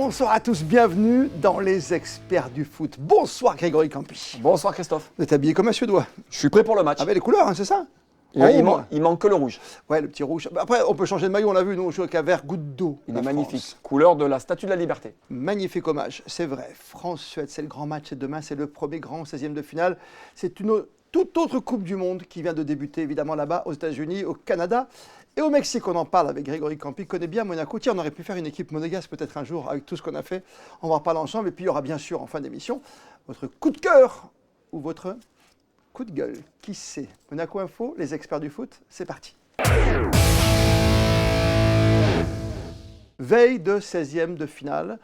Bonsoir à tous, bienvenue dans les experts du foot. Bonsoir Grégory Campi. Bonsoir Christophe. Vous êtes habillé comme un Suédois. Je suis prêt pour le match. Avec les couleurs, hein, c'est ça? Il manque que le rouge. Ouais, le petit rouge. Après, on peut changer de maillot, on l'a vu, nous on joue avec un vert goutte d'eau. Il est magnifique. Couleur de la Statue de la Liberté. Magnifique hommage, c'est vrai. France-Suède, c'est le grand match, c'est demain, c'est le premier grand 16e de finale. C'est une toute autre Coupe du Monde qui vient de débuter évidemment là-bas, aux États-Unis, au Canada. Et au Mexique, on en parle avec Grégory Campi, il connaît bien Monaco. Tiens, on aurait pu faire une équipe monégasque peut-être un jour avec tout ce qu'on a fait. On va en parler ensemble. Et puis il y aura bien sûr en fin d'émission votre coup de cœur ou votre coup de gueule. Qui sait? Monaco Info, les experts du foot, c'est parti. Veille de 16e de finale.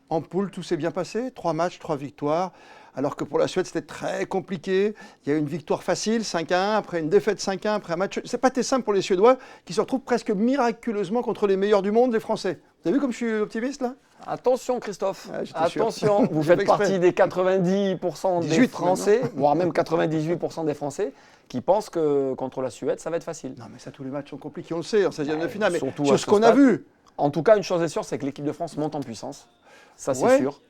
En poule, tout s'est bien passé. 3 matchs, 3 victoires. Alors que pour la Suède, c'était très compliqué. Il y a eu une victoire facile, 5-1, après une défaite 5-1, après un match. C'est pas très simple pour les Suédois qui se retrouvent presque miraculeusement contre les meilleurs du monde, les Français. Vous avez vu comme je suis optimiste là? Attention Christophe, Ouais, attention, vous faites partie des 90% des Français, voire même 98% des Français, qui pensent que contre la Suède, ça va être facile. Non mais ça, tous les matchs sont compliqués, on le sait, en 16e de finale, mais surtout sur ce qu'on a vu. En tout cas, une chose est sûre, c'est que l'équipe de France monte en puissance. Ça, c'est sûr.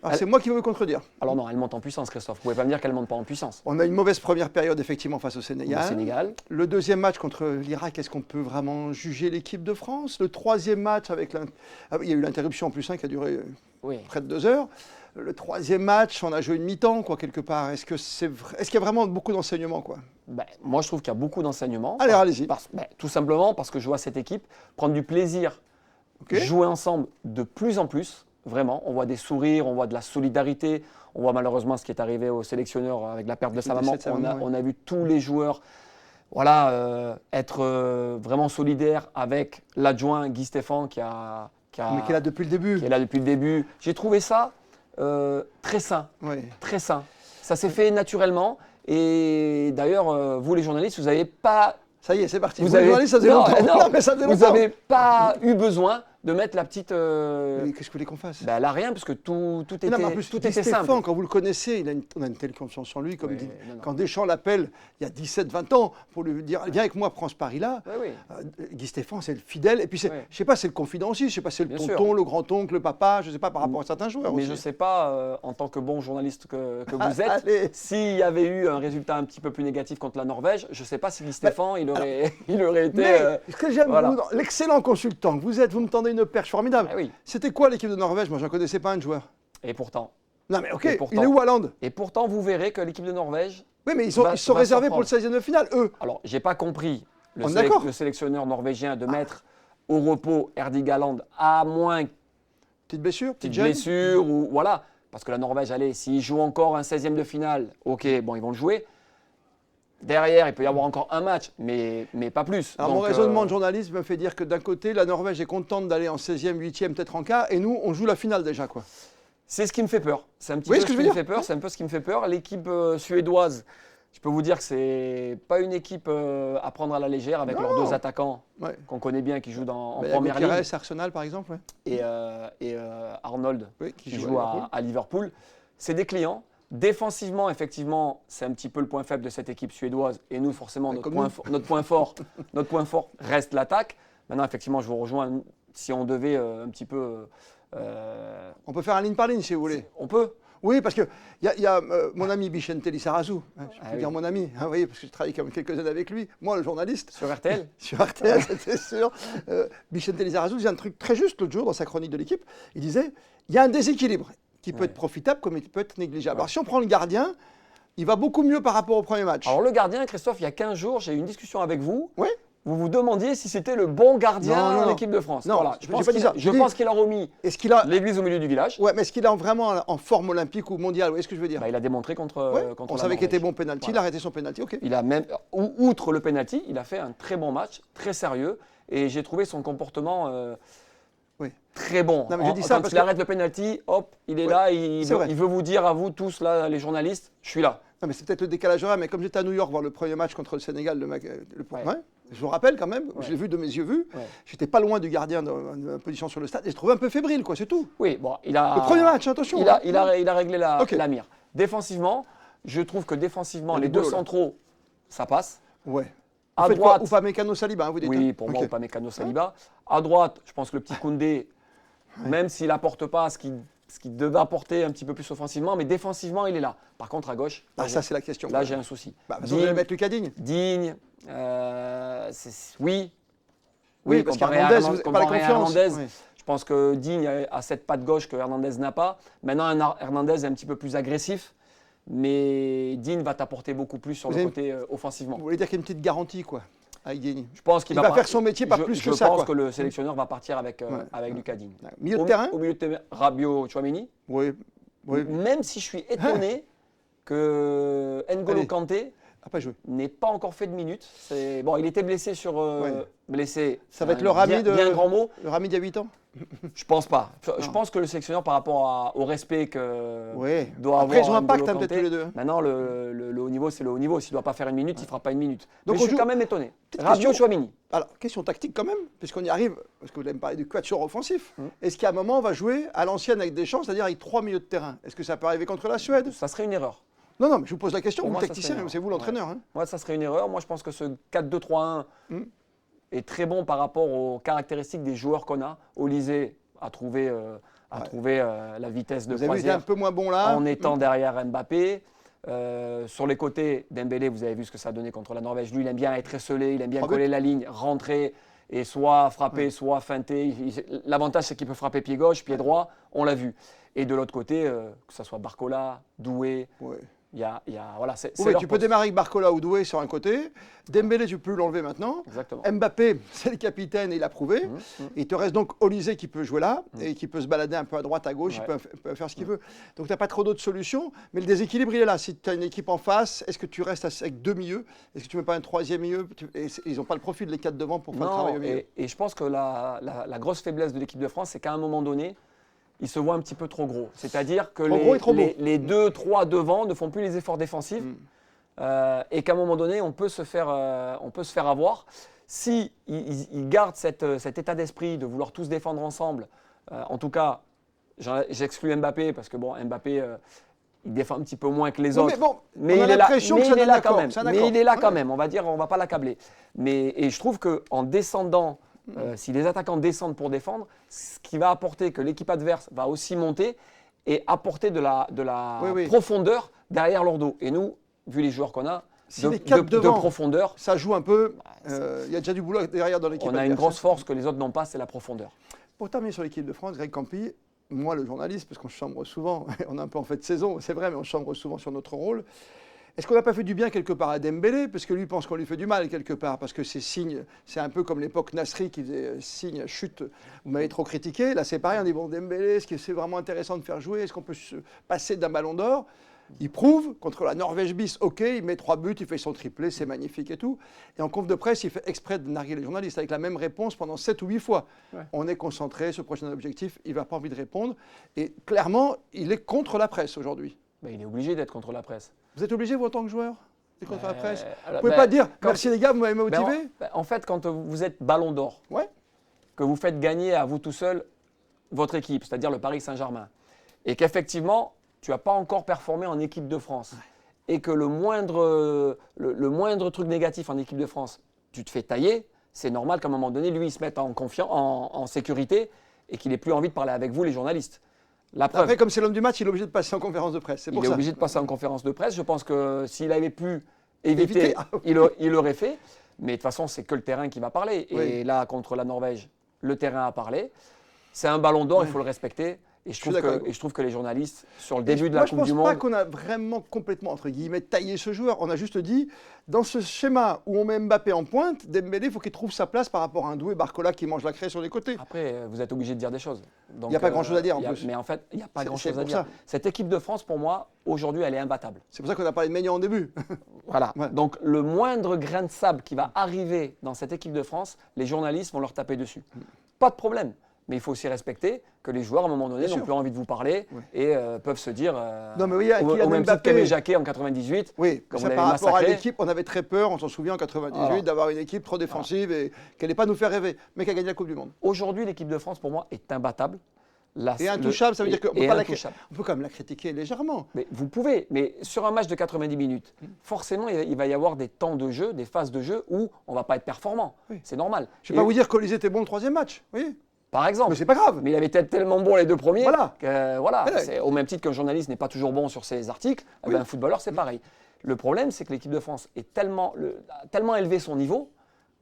Alors, c'est moi qui veux me contredire. Alors non, elle monte en puissance, Christophe. Vous ne pouvez pas me dire qu'elle ne monte pas en puissance. On a une mauvaise première période, effectivement, face au Sénégal. Le deuxième match contre l'Irak, est-ce qu'on peut vraiment juger l'équipe de France? Le troisième match, il y a eu l'interruption en plus, qui a duré près de 2 heures. Le troisième match, on a joué une mi-temps, quoi, quelque part. Est-ce qu'il y a vraiment beaucoup d'enseignements, quoi? Moi, je trouve qu'il y a beaucoup d'enseignements. Allez, allez-y. Tout simplement parce que je vois cette équipe prendre du plaisir, jouer ensemble de plus en plus. Vraiment, on voit des sourires, on voit de la solidarité. On voit malheureusement ce qui est arrivé au sélectionneur avec la perte de sa maman. On a vu tous les joueurs être vraiment solidaires avec l'adjoint Guy Stéphane mais qui est là depuis le début. Qui est là depuis le début. J'ai trouvé ça très sain. Très sain. Ça s'est fait naturellement. Et d'ailleurs, vous les journalistes, vous n'avez pas... Ça y est, c'est parti. Vous les journalistes, ça faisait longtemps. Non, mais ça faisait longtemps. Vous n'avez pas eu besoin de mettre la petite... Mais qu'est-ce que vous voulez qu'on fasse? Là, rien, parce que tout était, non, mais en plus, tout était simple. Quand vous le connaissez, on a une telle confiance en lui. Comme quand Deschamps l'appelle il y a 17-20 ans pour lui dire « Viens avec moi, prends ce pari-là ». Guy Stéphane, c'est le fidèle. Et puis, je ne sais pas, c'est le confident aussi. Je ne sais pas, c'est le tonton, le grand-oncle, le papa. Je ne sais pas par rapport à certains joueurs. Mais aussi. je ne sais pas, en tant que bon journaliste que vous êtes, s'il y avait eu un résultat un petit peu plus négatif contre la Norvège, je ne sais pas si Guy Stéphane, il aurait été... Mais ce que j'aime, l'excellent consultant que vous êtes, vous me tendez une perche formidable. C'était quoi l'équipe de Norvège? Moi, je n'en connaissais pas un joueur. Et pourtant. Non, mais ok, il est où Haaland? Et pourtant, vous verrez que l'équipe de Norvège. Oui, mais ils sont réservés pour le 16e de finale, eux. Alors, j'ai pas compris le sélectionneur norvégien de mettre au repos Erling Haaland à moins. Petite blessure, ou voilà. Parce que la Norvège, allez, s'ils jouent encore un 16e de finale, ok, bon, ils vont le jouer. Derrière, il peut y avoir encore un match, mais pas plus. Alors, mon raisonnement de journaliste me fait dire que d'un côté, la Norvège est contente d'aller en 16e, 8e, peut-être en quart, et nous, on joue la finale déjà, quoi. C'est ce qui me fait peur. C'est un petit peu ce qui me fait peur. C'est un peu ce qui me fait peur. L'équipe suédoise, je peux vous dire que c'est pas une équipe à prendre à la légère avec leurs 2 attaquants qu'on connaît bien qui jouent en première ligue. Arsenal, par exemple. Et Arnold qui joue à Liverpool. C'est des clients. Défensivement, effectivement, c'est un petit peu le point faible de cette équipe suédoise. Et nous, forcément, notre point fort reste l'attaque. Maintenant, effectivement, je vous rejoins. Si on devait un petit peu... On peut faire un ligne par ligne, si vous voulez. On peut. Oui, parce qu'il y a mon ami Vicente Lizarazu. Je peux dire mon ami, vous voyez, parce que je travaille quand même quelques années avec lui. Moi, le journaliste. Sur RTL. Sur RTL, c'était sûr. Vicente Lizarazu disait un truc très juste l'autre jour dans sa chronique de l'équipe. Il disait, il y a un déséquilibre qui peut être profitable comme il peut être négligeable. Alors si on prend le gardien, il va beaucoup mieux par rapport au premier match. Alors le gardien, Christophe, il y a 15 jours, j'ai eu une discussion avec vous. Oui. Vous vous demandiez si c'était le bon gardien de l'équipe de France. Non, voilà. je n'ai pas dit ça. Je pense qu'il a remis l'église au milieu du village. Ouais, mais est-ce qu'il est vraiment en forme olympique ou mondiale? Vous voyez ce que je veux dire? Il a démontré contre on savait qu'il était bon pénalty, il a arrêté son pénalty, ok. Il a même, outre le pénalty, il a fait un très bon match, très sérieux. Et j'ai trouvé son comportement très bon. Non, mais je dis ça quand il arrête le pénalty, hop, il est là, il veut vous dire à vous tous, là, les journalistes, je suis là. Non, mais c'est peut-être le décalage horaire, mais comme j'étais à New York voir le premier match contre le Sénégal, je vous rappelle quand même, je l'ai vu de mes yeux vus, j'étais pas loin du gardien de position sur le stade, et je trouvais un peu fébrile, quoi, c'est tout. Oui, bon, il a... Le premier match, attention. Il a réglé la mire. Défensivement, je trouve que défensivement, les 2 centraux, ça passe. Ouais. À droite, Upamecano Saliba, vous dites? Oui, pour moi, Upamecano Saliba. À droite, je pense que le petit Koundé, même s'il n'apporte pas ce qu'il devait apporter un petit peu plus offensivement, mais défensivement, il est là. Par contre, à gauche, ça c'est la question. Là, j'ai un souci. Vous allez mettre Lucas Digne. Digne, oui. Oui, parce qu'Hernandez, vous n'avez pas la confiance. Je pense que Digne a cette patte gauche que Hernandez n'a pas. Maintenant, Hernandez est un petit peu plus agressif, mais Digne va t'apporter beaucoup plus sur le côté offensivement. Vous voulez dire qu'il y a une petite garantie, quoi, avec Digne? Je pense qu'il va faire son métier, pas plus que ça. Je pense que le sélectionneur va partir avec Lucas Digne. Milieu de terrain? Au milieu de terrain, Rabiot, Tchouaméni. Oui. Même si je suis étonné que N'Golo Kanté n'est pas encore fait de minutes. Bon, il était blessé blessé. Ça va être le Rami bien grand mot. Le Rami d'il y a 8 ans. Je pense pas. Je pense que le sélectionneur, par rapport au respect que doit Après, avoir. Ils ont un pacte peut-être tous les deux. Maintenant, le haut niveau, c'est le haut niveau. S'il ne doit pas faire une minute, il ne fera pas une minute. Donc, je suis quand même étonné. Rabiot, Tchouaméni. Alors, question tactique quand même, puisqu'on y arrive, parce que vous allez me parler du quatuor offensif. Est-ce qu'à un moment, on va jouer à l'ancienne avec Deschamps, c'est-à-dire avec 3 milieux de terrain? Est-ce que ça peut arriver contre la Suède? Ça serait une erreur. Non, mais je vous pose la question, vous tacticien, c'est vous l'entraîneur. Moi, ça serait une erreur. Moi, je pense que ce 4-2-3-1 est très bon par rapport aux caractéristiques des joueurs qu'on a. Olysée a trouvé la vitesse de croisière. Vous avez vu, un peu moins bon là. En étant derrière Mbappé. Sur les côtés, Dembélé, vous avez vu ce que ça a donné contre la Norvège. Lui, il aime bien être esselé, il aime bien coller la ligne, rentrer et soit frapper, soit feinter. L'avantage, c'est qu'il peut frapper pied gauche, pied droit, on l'a vu. Et de l'autre côté, que ce soit Barcola, Doué, voilà, tu peux démarrer avec Barcola ou Doué sur un côté. Dembélé, tu peux l'enlever maintenant. Exactement. Mbappé, c'est le capitaine et il l'a prouvé. Il te reste donc Olysée qui peut jouer là et qui peut se balader un peu à droite, à gauche, il peut faire ce qu'il veut. Donc tu n'as pas trop d'autres solutions. Mais le déséquilibre, il est là. Si tu as une équipe en face, est-ce que tu restes avec 2 milieux? Est-ce que tu ne mets pas un 3e milieu? Ils n'ont pas le profil, les 4 devant, pour faire le travail au milieu. Et je pense que la grosse faiblesse de l'équipe de France, c'est qu'à un moment donné, ils se voient un petit peu trop gros. C'est-à-dire que les 2-3 devant ne font plus les efforts défensifs et qu'à un moment donné, on peut se faire avoir. Si ils gardent cet état d'esprit de vouloir tous défendre ensemble, en tout cas, j'exclus Mbappé parce que Mbappé, il défend un petit peu moins que les autres. Mais il est là quand même. Mais il est là quand même. On va dire, on va pas l'accabler. Et je trouve qu'en descendant, si les attaquants descendent pour défendre, ce qui va apporter que l'équipe adverse va aussi monter et apporter de la profondeur derrière leur dos. Et nous, vu les joueurs qu'on a, de profondeur, ça joue un peu. Il y a déjà du boulot derrière dans l'équipe. On a une grosse force que les autres n'ont pas, c'est la profondeur. Pour terminer sur l'équipe de France, Greg Campi, moi le journaliste, parce qu'on chambre souvent, on est un peu en fait de saison, c'est vrai, mais on chambre souvent sur notre rôle. Est-ce qu'on n'a pas fait du bien quelque part à Dembélé? Parce que lui pense qu'on lui fait du mal quelque part. Parce que ces signes, c'est un peu comme l'époque Nasri qui faisait signe, chute, vous m'avez trop critiqué. Là, c'est pareil, on dit bon, Dembélé, est-ce que c'est vraiment intéressant de faire jouer? Est-ce qu'on peut se passer d'un ballon d'or? Il prouve, contre la Norvège bis, ok, il met 3 buts, il fait son triplé, c'est magnifique et tout. Et en conf de presse, il fait exprès de narguer les journalistes avec la même réponse pendant 7 ou 8 fois. On est concentré, ce prochain objectif, il n'a pas envie de répondre. Et clairement, il est contre la presse aujourd'hui. Il est obligé d'être contre la presse. Vous êtes obligé, vous, en tant que joueur, d'être contre la presse? Vous ne pouvez pas dire merci les gars, vous m'avez motivé? En fait, quand vous êtes ballon d'or, que vous faites gagner à vous tout seul votre équipe, c'est-à-dire le Paris Saint-Germain, et qu'effectivement, tu n'as pas encore performé en équipe de France, et que le moindre truc négatif en équipe de France, tu te fais tailler, c'est normal qu'à un moment donné, lui, il se mette en sécurité et qu'il n'ait plus envie de parler avec vous, les journalistes. Après, comme c'est l'homme du match, il est obligé de passer en conférence de presse. Il est obligé de passer en conférence de presse. Je pense que s'il avait pu éviter, il l'aurait fait. Mais de toute façon, c'est que le terrain qui va parler. Et là, contre la Norvège, le terrain a parlé. C'est un ballon d'or, il faut le respecter. Et je trouve que les journalistes, sur le début de la Coupe du Monde… Je ne pense pas qu'on a vraiment complètement, entre guillemets, taillé ce joueur. On a juste dit, dans ce schéma où on met Mbappé en pointe, Dembélé, il faut qu'il trouve sa place par rapport à un Doué, Barcola qui mange la craie sur les côtés. Après, vous êtes obligé de dire des choses. Il n'y a pas grand-chose à dire en plus. Mais en fait, il n'y a pas grand-chose à dire. Cette équipe de France, pour moi, aujourd'hui, elle est imbattable. C'est pour ça qu'on a parlé de Maignan en début. Voilà. Donc, le moindre grain de sable qui va arriver dans cette équipe de France, les journalistes vont leur taper dessus. Pas de problème. Mais il faut aussi respecter que les joueurs, à un moment donné, n'ont plus envie de vous parler et peuvent se dire, non, mais oui, au même titre qu'Aimé Jacquet en 98, comme ça, par rapport à l'équipe, on avait très peur, on s'en souvient en 98, d'avoir une équipe trop défensive et qu'elle n'allait pas nous faire rêver, mais qu'elle a gagné la Coupe du Monde. Aujourd'hui, l'équipe de France, pour moi, est imbattable. Et intouchable, ça veut dire qu'on peut quand même la critiquer légèrement. Mais vous pouvez, mais sur un match de 90 minutes, forcément, il va y avoir des temps de jeu, des phases de jeu où on ne va pas être performant. C'est normal. Je ne vais pas vous dire qu'Olysée était bon le 3e match, oui. Par exemple. Mais c'est pas grave. Mais il avait été tellement bon les 2 premiers. Voilà. C'est au même titre qu'un journaliste n'est pas toujours bon sur ses articles, un footballeur, c'est pareil. Le problème, c'est que l'équipe de France a tellement élevé son niveau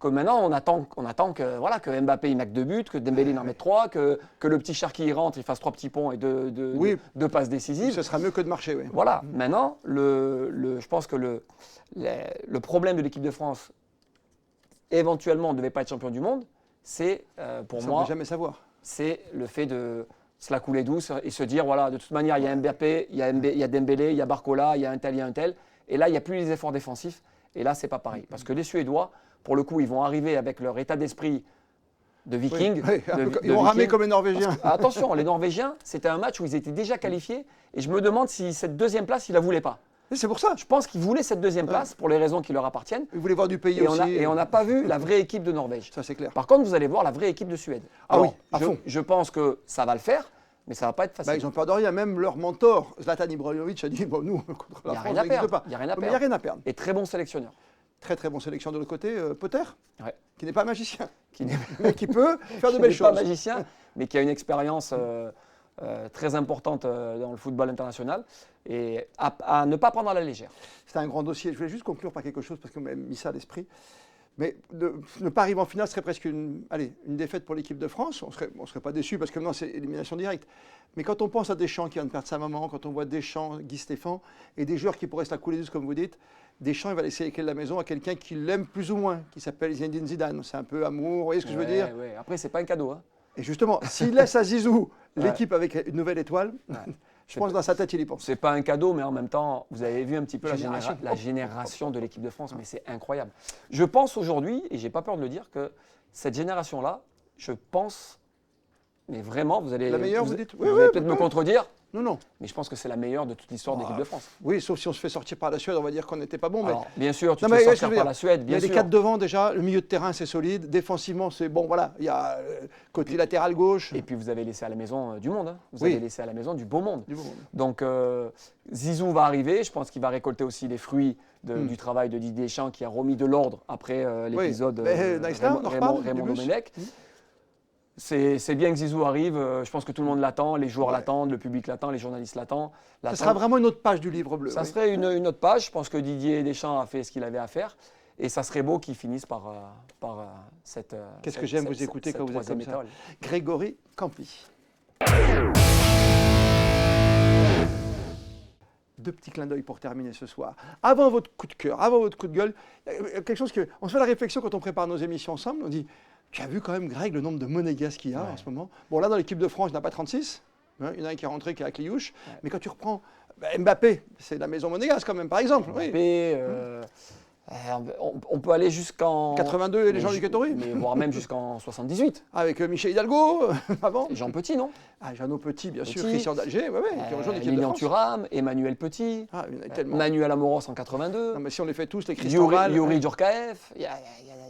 que maintenant, on attend que Mbappé il marque 2 buts, que Dembélé en mette 3, que le petit Cherki il rentre, il fasse 3 petits ponts et 2 passes décisives. Ce sera mieux que de marcher, oui. Voilà. Maintenant, je pense que le problème de l'équipe de France, éventuellement, on ne devait pas être champion du monde, c'est pour moi. On ne peut jamais savoir. C'est le fait de se la couler douce et se dire voilà, de toute manière, il y a Mbappé, il y a Dembélé, il y a Barcola, il y a un tel. Et là, il n'y a plus les efforts défensifs. Et là, c'est pas pareil. Parce que les Suédois, pour le coup, ils vont arriver avec leur état d'esprit de Viking. Ils vont ramer comme les Norvégiens. Attention, les Norvégiens, c'était un match où ils étaient déjà qualifiés. Et je me demande si cette 2e place, ils la voulaient pas. C'est pour ça. Je pense qu'ils voulaient cette 2e place pour les raisons qui leur appartiennent. Ils voulaient voir du pays aussi. Et on n'a pas vu la vraie équipe de Norvège. Ça, c'est clair. Par contre, vous allez voir la vraie équipe de Suède. Alors, à fond. Je pense que ça va le faire. Mais ça ne va pas être facile. Ils ont peur de rien. Même leur mentor, Zlatan Ibrahimovic, a dit nous, contre la France, ça n'existe pas. Il n'y a rien à perdre. Il n'y a rien à perdre. Et très bon sélectionneur. Très très bon sélectionneur de l'autre côté, Potter, qui n'est pas magicien, mais qui peut faire de belles choses. Qui n'est pas magicien, mais qui a une expérience très importante dans le football international et à ne pas prendre à la légère. C'est un grand dossier. Je voulais juste conclure par quelque chose parce qu'on m'a mis ça à l'esprit. Mais ne pas arriver en finale serait presque une défaite pour l'équipe de France. On ne serait pas déçus parce que maintenant c'est élimination directe. Mais quand on pense à Deschamps qui vient de perdre sa maman, quand on voit Deschamps, Guy Stéphane et des joueurs qui pourraient se la couler douce comme vous dites, Deschamps il va laisser les clés de la maison à quelqu'un qui l'aime plus ou moins, qui s'appelle Zinedine Zidane. C'est un peu amour, vous voyez ce que je veux dire? Après, c'est pas un cadeau. Et justement, s'il laisse à Zizou l'équipe avec une nouvelle étoile, je pense que dans sa tête, il y pense. C'est pas un cadeau, mais en même temps, vous avez vu un petit peu la génération de l'équipe de France, mais c'est incroyable. Je pense aujourd'hui, et j'ai pas peur de le dire, que cette génération-là, je pense, mais vraiment, vous allez, la meilleure, vous dites, vous allez peut-être me contredire. Non. Mais je pense que c'est la meilleure de toute l'histoire de l'équipe de France. Oui, sauf si on se fait sortir par la Suède, on va dire qu'on n'était pas bon. Alors, bien sûr, tu te fais sortir par la Suède, bien sûr. Il y a les 4 devant déjà, le milieu de terrain c'est solide, défensivement c'est bon, voilà, il y a côté latéral gauche. Et puis vous avez laissé à la maison du monde, vous avez laissé à la maison du beau monde. Donc Zizou va arriver, je pense qu'il va récolter aussi les fruits du travail de Didier Deschamps qui a remis de l'ordre après l'épisode Raymond Domenech. C'est bien que Zizou arrive, je pense que tout le monde l'attend, les joueurs l'attendent, le public l'attend, les journalistes l'attendent. Ça sera vraiment une autre page du livre bleu. Ça serait une autre page, je pense que Didier Deschamps a fait ce qu'il avait à faire et ça serait beau qu'ils finissent par cette Qu'est-ce que j'aime vous écouter quand vous êtes comme ça. Grégory Campi. 2 petits clins d'œil pour terminer ce soir. Avant votre coup de cœur, avant votre coup de gueule, quelque chose que on se fait la réflexion quand on prépare nos émissions ensemble, on dit tu as vu quand même, Greg, le nombre de monégasques qu'il y a en ce moment? Bon, là, dans l'équipe de France, il n'y en a pas 36. Il y en a un qui est rentré, qui est à Cliouche. Mais quand tu reprends Mbappé, c'est la maison monégasque quand même, par exemple. Mbappé, on peut aller jusqu'en 82 et les gens du Quettori, mais voire même jusqu'en 78. Avec Michel Hidalgo avant. Jean Petit, non? Jeannot Petit, bien sûr, Christian d'Alger, qui rejoint l'équipe de France. Thuram, Emmanuel Petit, Manuel Amoros en 82. Non, mais si on les fait tous, les Christian Yuri Djurkaeff.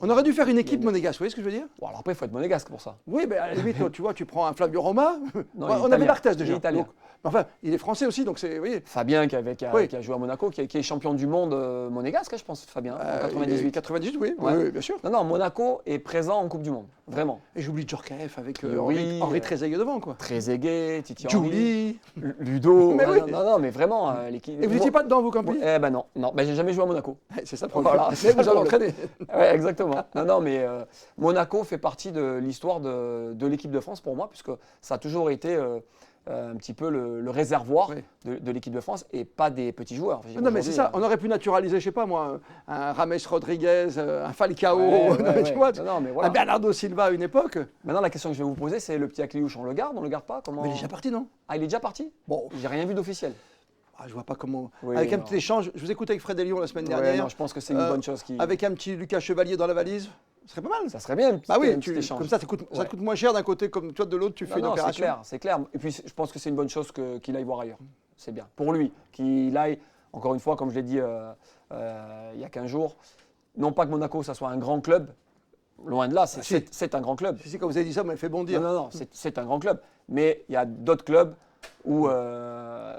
On aurait dû faire une équipe monégasque, vous voyez ce que je veux dire? Bon, alors après, il faut être monégasque pour ça. Oui, mais à la limite, tu vois, tu prends un Flavio Roma. On avait Barthez déjà. Il est italien. Enfin, il est français aussi, donc c'est. Oui. Fabien qui a joué à Monaco, qui est champion du monde monégasque, je pense, Fabien, en 98. 98, oui, bien sûr. Non, Monaco est présent en Coupe du Monde, vraiment. Et j'oublie Djorkaeff avec Henri Trezeguet devant, quoi. Trezeguet, Titi Henry, Ludo. Non, mais vraiment, l'équipe. Et vous n'étiez pas dedans, vous, Campi? Eh ben non, j'ai jamais joué à Monaco. C'est ça le problème. Voilà, mais vous avez entraîné. Oui, exactement. Non, mais Monaco fait partie de l'histoire de l'équipe de France pour moi, puisque ça a toujours été un petit peu le réservoir de l'équipe de France et pas des petits joueurs. Non, mais c'est ça. On aurait pu naturaliser, je sais pas moi, un Rames Rodriguez, un Falcao, tu vois, un Bernardo Silva à une époque. Maintenant, la question que je vais vous poser, c'est le petit Akliouche, on le garde pas? Comment... Mais il est déjà parti, non? Ah, il est déjà parti? Bon, j'ai rien vu d'officiel. Je vois pas comment. Avec un petit échange, je vous écoutais avec Fred Elion la semaine dernière. Non, je pense que c'est une bonne chose. Avec un petit Lucas Chevalier dans la valise. Ce serait pas mal. Ça serait bien. Un petit échange. Comme ça te coûte moins cher d'un côté, comme toi de l'autre, tu fais une opération. C'est clair. Et puis je pense que c'est une bonne chose qu'il aille voir ailleurs. C'est bien. Pour lui, qu'il aille, encore une fois, comme je l'ai dit il y a 15 jours, non pas que Monaco, ça soit un grand club. Loin de là, c'est un grand club. Si, quand vous avez dit ça, vous m'avez fait bondir. Non, c'est un grand club. Mais il y a d'autres clubs où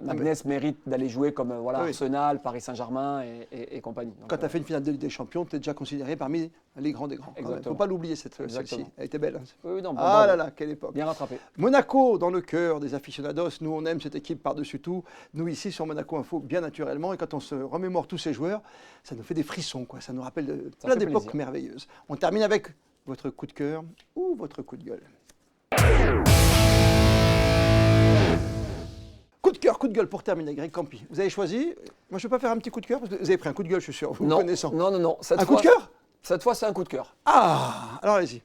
Magnès mérite d'aller jouer comme Arsenal, Paris Saint-Germain et compagnie. Donc, quand tu as fait une finale de Ligue des Champions, tu es déjà considéré parmi les grands des grands. Il ne faut pas l'oublier, celle-ci. Elle était belle. Hein. Oui, non, là là, quelle époque. Bien rattrapé. Monaco, dans le cœur des aficionados. Nous, on aime cette équipe par-dessus tout. Nous, ici, sur Monaco Info, bien naturellement. Et quand on se remémore tous ces joueurs, ça nous fait des frissons. Quoi. Ça nous rappelle plein d'époques merveilleuses. On termine avec votre coup de cœur ou votre coup de gueule. Coup de gueule pour terminer, Greg Campi. Vous avez choisi, moi je ne peux pas faire un petit coup de cœur, parce que vous avez pris un coup de gueule, je suis sûr, vous me connaissant. Non. Un coup de cœur ? Cette fois, c'est un coup de cœur. Ah, alors allez-y.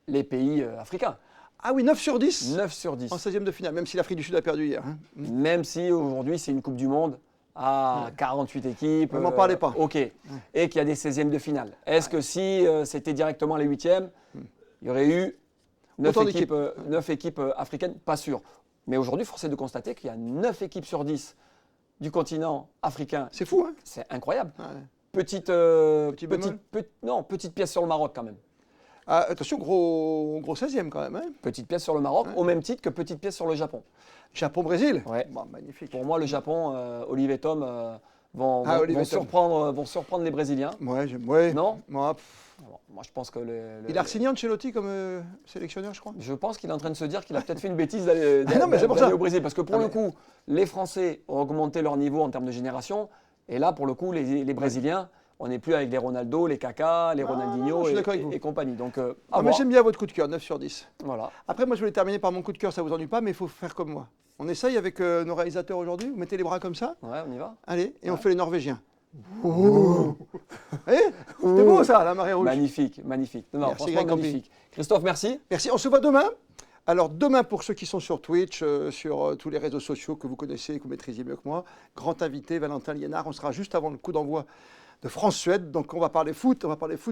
Les pays africains. Ah oui, 9 sur 10 9 sur 10. En 16e de finale, même si l'Afrique du Sud a perdu hier. Hein. Même si aujourd'hui, c'est une Coupe du Monde à 48 équipes. Ne m'en parlez pas. OK. Et qu'il y a des 16e de finale. Est-ce que si c'était directement les 8e, il y aurait eu 9 équipes africaines? Pas sûr. Mais aujourd'hui, force est de constater qu'il y a 9 équipes sur 10 du continent africain. C'est fou, hein? C'est incroyable. Ouais. Petite pièce sur le Maroc quand même. Ah, attention, gros 16e quand même. Hein? Petite pièce sur le Maroc, au même titre que petite pièce sur le Japon. Japon-Brésil? Ouais. Bon, magnifique. Pour moi, le Japon, Olivier et Tom vont surprendre les Brésiliens. Ouais. Non? Moi, je pense que il a re-signé Ancelotti comme sélectionneur, je crois. Je pense qu'il est en train de se dire qu'il a peut-être fait une bêtise d'aller au Brésil. Parce que pour le coup, les Français ont augmenté leur niveau en termes de génération. Et là, pour le coup, les Brésiliens, on n'est plus avec les Ronaldo, les Kaka, les Ronaldinho et compagnie. Donc, mais j'aime bien votre coup de cœur, 9 sur 10. Voilà. Après, moi, je voulais terminer par mon coup de cœur, ça ne vous ennuie pas, mais il faut faire comme moi. On essaye avec nos réalisateurs aujourd'hui. Vous mettez les bras comme ça. Ouais, on y va. Allez, et on fait les Norvégiens. C'était beau ça, la marée rouge. Magnifique. Non, franchement, magnifique. Christophe, merci. Merci, on se voit demain. Alors demain, pour ceux qui sont sur Twitch, sur tous les réseaux sociaux que vous connaissez, que vous maîtrisez mieux que moi, grand invité, Valentin Liénard, on sera juste avant le coup d'envoi de France-Suède. Donc on va parler foot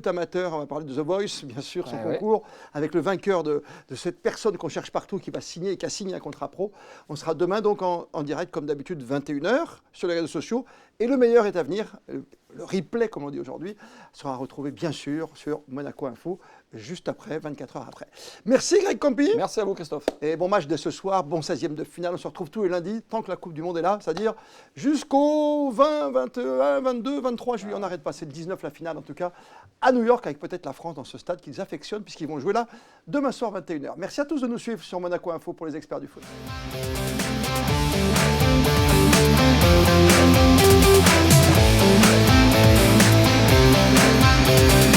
amateur, on va parler de The Voice, bien sûr, ce concours, avec le vainqueur de cette personne qu'on cherche partout qui va signer et qui a signé un contrat pro. On sera demain donc en direct, comme d'habitude, 21h sur les réseaux sociaux. Et le meilleur est à venir, le replay, comme on dit aujourd'hui, sera retrouvé bien sûr sur Monaco Info, juste après, 24 heures après. Merci Greg Campi. Merci à vous Christophe. Et bon match de ce soir, bon 16e de finale. On se retrouve tous les lundis, tant que la Coupe du Monde est là, c'est-à-dire jusqu'au 20, 21, 22, 23 juillet. On n'arrête pas, c'est le 19 la finale en tout cas, à New York, avec peut-être la France dans ce stade qu'ils affectionnent, puisqu'ils vont jouer là demain soir 21h. Merci à tous de nous suivre sur Monaco Info pour les experts du foot. We'll be right back.